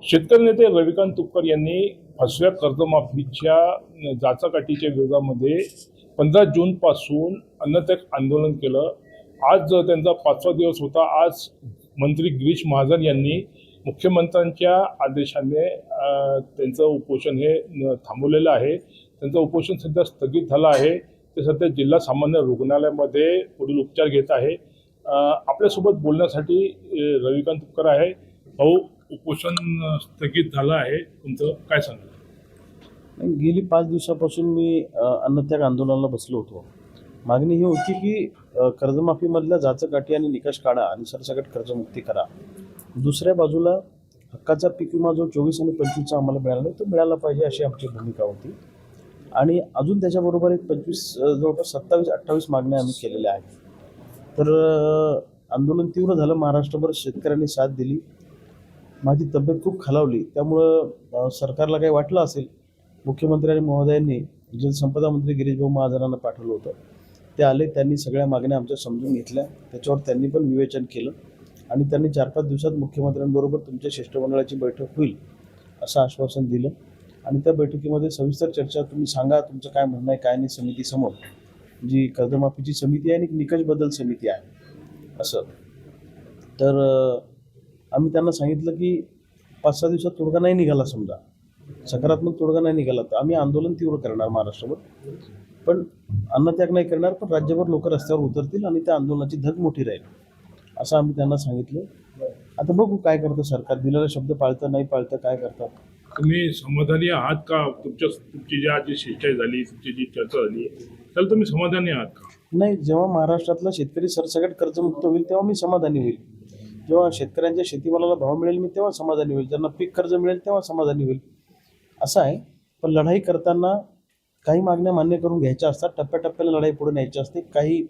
शेतकरी नेते रविकांत तुपकर यांनी फसव्या कर्जमाफीच्या जाचाकाठीच्या विरोधामध्ये 15 जूनपासून अन्नत्याग आंदोलन केलं। आज त्यांचा 5वा दिवस होता। आज मंत्री गिरीश महाजन यांनी मुख्यमंत्र्यांच्या आदेशाने त्यांचं उपोषण हे थांबवलेलं आहे। त्यांचं उपोषण सध्या स्थगित झालं आहे। ते सध्या जिल्हा सामान्य रुग्णालयामध्ये पुढील उपचार घेत आहे। आपल्यासोबत बोलण्यासाठी रविकांत तुपकर आहे। भाऊ, उपोषण स्थगित झालं आहे, तुमचं काय सांगाल? गेली 5 दिवसापासून मी अन्नत्याग आंदोलनाला बसलो होतो। मागणी ही होती की कर्जमाफीमधल्या जाचकाठी आणि निकष काढा आणि सरसकट कर्जमुक्ती करा। दुसऱ्या बाजूला हक्काचा पीक विमा जो 24 आणि 25चा आम्हाला मिळाला नाही तो मिळाला पाहिजे अशी आमची भूमिका होती। आणि अजून त्याच्याबरोबर एक 25 जवळपास 27-28 मागण्या आम्ही केलेल्या आहेत। तर आंदोलन तीव्र झालं, महाराष्ट्रभर शेतकऱ्यांनी साथ दिली। माझी तब्येत खूप खालावली, त्यामुळं सरकारला काही वाटलं असेल, मुख्यमंत्री आणि महोदयांनी जलसंपदा मंत्री गिरीश भाऊ महाजनांना पाठवलं होतं। ते आले, त्यांनी सगळ्या मागण्या आमच्या समजून घेतल्या, त्याच्यावर त्यांनी पण विवेचन केलं आणि त्यांनी 4-5 दिवसात मुख्यमंत्र्यांबरोबर तुमच्या शिष्टमंडळाची बैठक होईल असं आश्वासन दिलं। आणि त्या बैठकीमध्ये सविस्तर चर्चा, तुम्ही सांगा तुमचं काय म्हणणं आहे काय नाही समितीसमोर, जी कर्जमाफीची समिती आहे आणि निकष बदल समिती आहे असं। तर आम्ही त्यांना सांगितलं की 5-6 दिवसात तोडगा नाही निघाला, समजा सकारात्मक तोडगा नाही निघाला तर आम्ही आंदोलन तीव्र करणार महाराष्ट्रभर, पण अन्नत्याग नाही करणार, पण राज्यभर लोक रस्त्यावर उतरतील आणि त्या आंदोलनाची धग मोठी राहील असं आम्ही त्यांना सांगितलं। आता बघू काय करतं सरकार, दिलेला शब्द पाळतं नाही पाळतं काय करतात। तुम्ही समाधानी आहात का? तुमची जी शिष्टाई झाली, तुमची जी चर्चा झाली त्याला तुम्ही समाधानी आहात का? नाही, जेव्हा महाराष्ट्रातला शेतकरी सरसकट कर्जमुक्त होईल तेव्हा मी समाधानी होईल। जेव्हा शेतकऱ्यांच्या शेतीमालाला भाव मिळेल मी तेव्हा समाधानी होईल, ज्यांना पीक कर्ज मिळेल तेव्हा समाधानी होईल असं आहे। पण लढाई करताना काही मागण्या मान्य करून घ्यायच्या असतात, टप्प्याटप्प्याला लढाई पुढे न्यायची असते। काही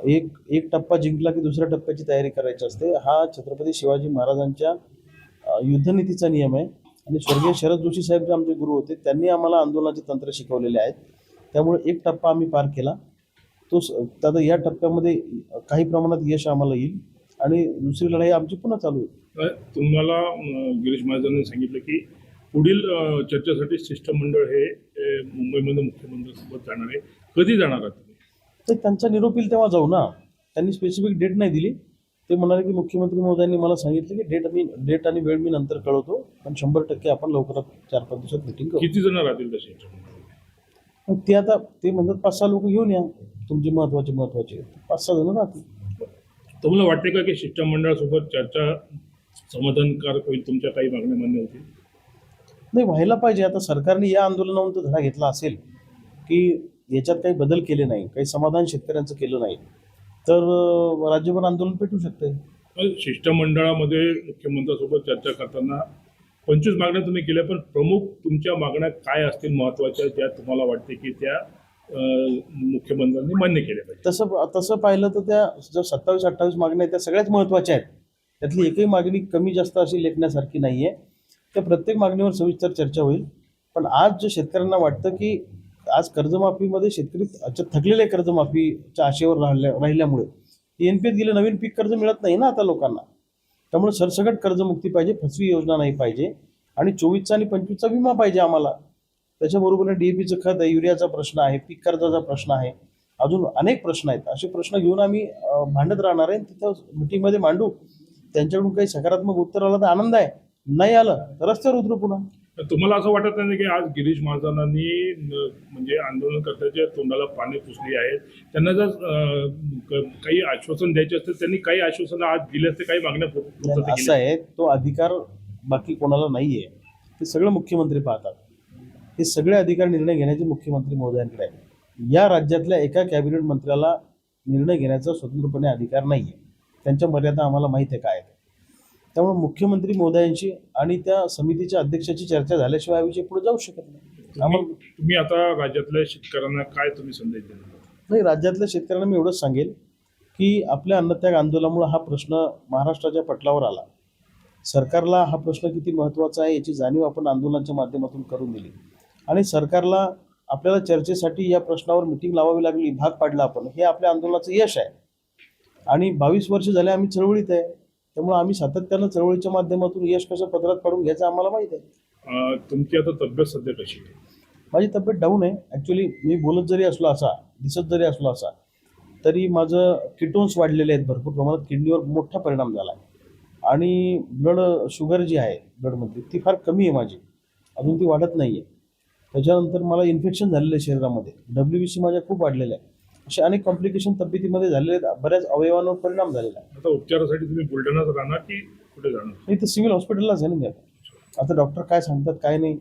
एक टप्पा जिंकला की दुसऱ्या टप्प्याची तयारी करायची असते। हा छत्रपती शिवाजी महाराजांच्या युद्धनीतीचा नियम आहे आणि स्वर्गीय शरद जोशी साहेब जे आमचे गुरु होते त्यांनी आम्हाला आंदोलनाचे तंत्र शिकवलेले आहेत। त्यामुळे एक टप्पा आम्ही पार केला, तो आता या टप्प्यामध्ये काही प्रमाणात यश आम्हाला येईल आणि दुसरी लढाई आमची पुन्हा चालू आहे। तुम्हाला गिरीश महाजनांनी सांगितलं की पुढील चर्चेसाठी शिष्टमंडळ हे मुंबईमध्ये मुख्यमंत्र्यांसोबत जाणार आहे, कधी जाणार आहात तुम्ही? तर त्यांचा निरोप येईल तेव्हा जाऊ ना। त्यांनी स्पेसिफिक डेट नाही दिली, ते म्हणाले की मुख्यमंत्री महोदयांनी मला सांगितलं की डेट आणि वेळ मी नंतर कळवतो, पण 100% आपण लवकरात 4-5 दिवसात मिटिंग करू। किती जण राहतील तसे? ते आता ते म्हणतात 5-6 लोक घेऊन या, तुमची महत्वाचे 5-6 जण राहतील। तुम्हाला वाटते का की शिष्टमंडळासोबत चर्चा समाधानकारक होईल, तुमच्या काही मागण्या मान्य होतील? नाही, व्हायला पाहिजे। आता सरकारने या आंदोलनावरून तो धडा घेतला असेल की याच्यात काही बदल केले नाही, काही समाधान शेतकऱ्यांचं केलं नाही, तर राज्यभर आंदोलन पेटू शकते। शिष्टमंडळामध्ये मुख्यमंत्र्यांसोबत चर्चा करताना 25 मागण्या तुम्ही केल्या, पण प्रमुख तुमच्या मागण्या काय असतील महत्त्वाच्या, ज्या तुम्हाला वाटते की त्या मुख्यमंत्र्यांनी मान्य केल्या पाहिजे? तसं पाहिलं तर त्या जर 27-28 मागण्या आहेत त्या सगळ्याच महत्त्वाच्या आहेत। त्यातली एकही मागणी कमी जास्त अशी लेखण्यासारखी नाही आहे। त्या प्रत्येक मागणीवर सविस्तर चर्चा होईल। पण आज जे शेतकऱ्यांना वाटतं की आज कर्जमाफीमध्ये शेतकरी थकलेले कर्जमाफीच्या आशेवर राहिल्यामुळे NPAत गेले, नवीन पीक कर्ज मिळत नाही ना आता लोकांना, त्यामुळे सरसकट कर्जमुक्ती पाहिजे, फसवी योजना नाही पाहिजे आणि 24चा आणि 25चा विमा पाहिजे आम्हाला। त्याच्याबरोबर DAPचं खत आहे, युरियाचा प्रश्न आहे, पीक कर्जाचा प्रश्न आहे, अजून अनेक प्रश्न आहेत। असे प्रश्न घेऊन आम्ही भांडत राहणार आहे, तिथं मिटिंगमध्ये मांडू। त्यांच्याकडून काही सकारात्मक उत्तर आलं तर आनंद आहे, नाही आलं तर रस्त्यावर उतरू पुन्हा। तुम्हाला असं वाटत नाही की आज गिरीश महाजनांनी म्हणजे आंदोलनकर्त्याच्या तोंडाला पाणी पुसली आहेत, त्यांना जर काही आश्वासन द्यायचे असते त्यांनी काही आश्वासन आज दिले असते, काही मागण्या? असं आहे, तो अधिकार बाकी कोणाला नाही आहे, ते सगळं मुख्यमंत्री पाहतात। हे सगळे अधिकार निर्णय घेण्याचे मुख्यमंत्री महोदयांकडे आहे। या राज्यातल्या एका कॅबिनेट मंत्र्याला निर्णय घेण्याचा स्वतंत्रपणे अधिकार नाही आहे, त्यांच्या मर्यादा आम्हाला माहीत आहे काय आहे। त्यामुळे मुख्यमंत्री महोदयांशी आणि त्या समितीच्या अध्यक्षाची चर्चा झाल्याशिवाय विषय पुढे जाऊ शकत नाही। तुम्ही आता राज्यातल्या शेतकऱ्यांना काय तुम्ही संदेश देणार? नाही, राज्यातल्या शेतकऱ्यांना मी एवढंच सांगेल की आपल्या अन्नत्याग आंदोलनामुळे हा प्रश्न महाराष्ट्राच्या पटलावर आला। सरकारला हा प्रश्न किती महत्त्वाचा आहे याची जाणीव आपण आंदोलनाच्या माध्यमातून करून दिली आणि सरकारला आपल्याला चर्चेसाठी या प्रश्नावर मिटिंग लावावी लागली, भाग पाडला आपण, हे आपल्या आंदोलनाचं यश आहे। आणि 22 वर्ष झाले आम्ही चळवळीत आहे, त्यामुळे आम्ही सातत्यानं चळवळीच्या माध्यमातून यश कसं पदरात काढून घ्यायचं आम्हाला माहीत आहे. तुमची आता तब्येत सध्या कशी आहे? माझी तब्येत डाऊन आहे. ॲक्च्युली मी बोलत जरी असलो असा, दिसत जरी असलो असा, तरी माझं किटोन्स वाढलेले आहेत भरपूर प्रमाणात. किडनीवर मोठा परिणाम झाला आहे आणि ब्लड शुगर जी आहे ब्लडमध्ये ती फार कमी आहे माझी, अजून ती वाढत नाही आहे. त्याच्यानंतर मला इन्फेक्शन झालेलं आहे शरीरामध्ये, WBC माझ्या खूप वाढलेल्या आहे. असे अनेक कॉम्प्लिकेशन तब्येतीमध्ये झालेले आहेत, बऱ्याच अवयवांवर परिणाम झालेला आहे. आता उपचारासाठी तुम्ही बुलढाण्यात राहणार की कुठे जाणार? मी तर सिव्हिल हॉस्पिटललाच आहे ना मी आता डॉक्टर काय सांगतात काय नाही.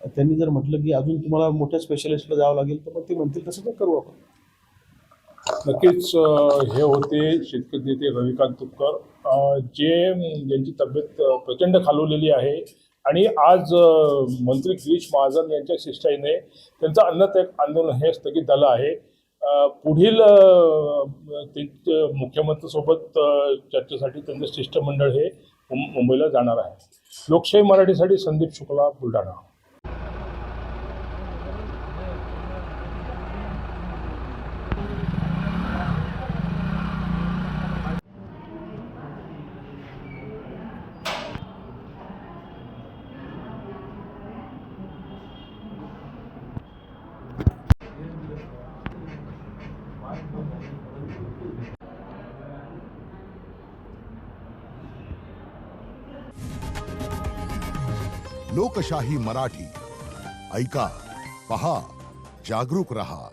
त्यांनी जर म्हटलं की अजून तुम्हाला मोठ्या स्पेशलिस्टला जावं लागेल तर मग ते म्हणतील तसं तर करू आपण. नक्कीच हे होते शेतकरी नेते रविकांत तुपकर, ज्यांची तब्येत प्रचंड खालवलेली आहे आणि आज मंत्री गिरीश महाजन यांच्या शिष्टाईने त्यांचं अन्नत्याग आंदोलन हे स्थगित झालं आहे. पुढील मुख्यमंत्र्यांसोबत चर्चेसाठी त्यांचं शिष्टमंडळ हे मुंबईला जाणार आहे. लोकशाही मराठीसाठी संदीप शुक्ला, बुलढाणा. लोकशाही मराठी ऐका, पहा, जागरूक रहा.